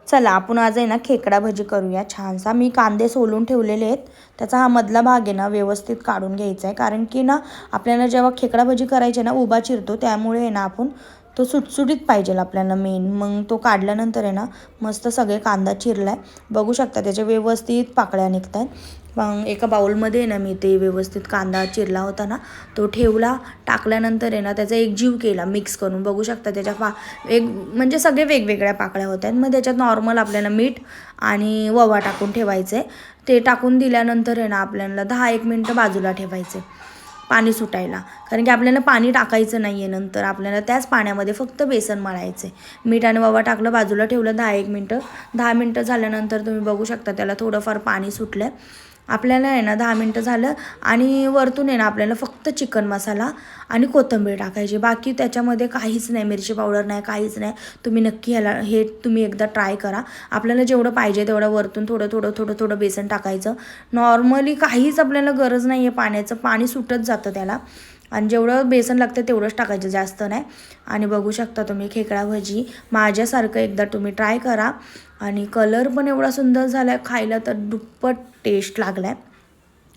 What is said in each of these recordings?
चला आपण आज आहे ना खेकडा भजी करूया छानसा. मी कांदे सोलून ठेवलेले आहेत. त्याचा हा मधला भाग आहे ना व्यवस्थित काढून घ्यायचा आहे, कारण की ना आपल्याला जेव्हा खेकडा भजी करायची ना उभा चिरतो, त्यामुळे आहे ना आपण तो सुटसुटीत पाहिजे आपल्याला मेन. मग तो काढल्यानंतर आहे ना मस्त सगळे कांदा चिरलाय, बघू शकता त्याच्या व्यवस्थित पाकळ्या निघत आहेत. मग एका बाउलमध्ये आहे ना मी ते व्यवस्थित कांदा चिरला होता ना तो ठेवला. टाकल्यानंतर आहे ना त्याचा एक जीव केला मिक्स करून, बघू शकता त्याच्या म्हणजे सगळे वेगवेगळ्या पाकळ्या होत आहेत. मग त्याच्यात नॉर्मल आपल्याला मीठ आणि ओवा टाकून ठेवायचे. ते टाकून दिल्यानंतर आहे ना आपल्याला 10-1 मिनटं बाजूला ठेवायचे पाणी सुटायला, कारण की आपल्याला पाणी टाकायचं नाही आहे. नंतर आपल्याला त्याच पाण्यामध्ये फक्त बेसन मळायचे. मीठ आणि ओवा टाकलं, बाजूला ठेवलं 10-1 मिनटं. 10 मिनटं झाल्यानंतर तुम्ही बघू शकता त्याला थोडंफार पाणी सुटलं. आपल्याला आहे ना 10 मिनटं झालं आणि वरतून आहे ना आपल्याला फक्त चिकन मसाला आणि कोथिंबीर टाकायची, बाकी त्याच्यामध्ये काहीच नाही, मिरची पावडर नाही, काहीच नाही. तुम्ही नक्की हे तुम्ही एकदा ट्राय करा. आपल्याला जेवढं पाहिजे तेवढं वरतून थोडं बेसन टाकायचं. नॉर्मली काहीच आपल्याला गरज नाही आहे पाण्याचं, पाणी सुटत जातं त्याला. आणि जेवढं बेसन लागतं तेवढंच टाकायचं, जास्त नाही. आणि बघू शकता तुम्ही खेकडा भजी माझ्यासारखं एकदा तुम्ही ट्राय करा. आणि कलर पण एवढा सुंदर झाला आहे, खायला तर दुप्पट टेस्ट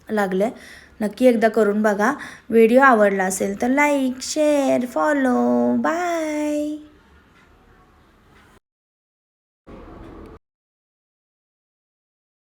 लागलं. नक्की एकदा करून बघा. व्हिडिओ आवडला असेल तर लाईक, शेअर, फॉलो. बाय.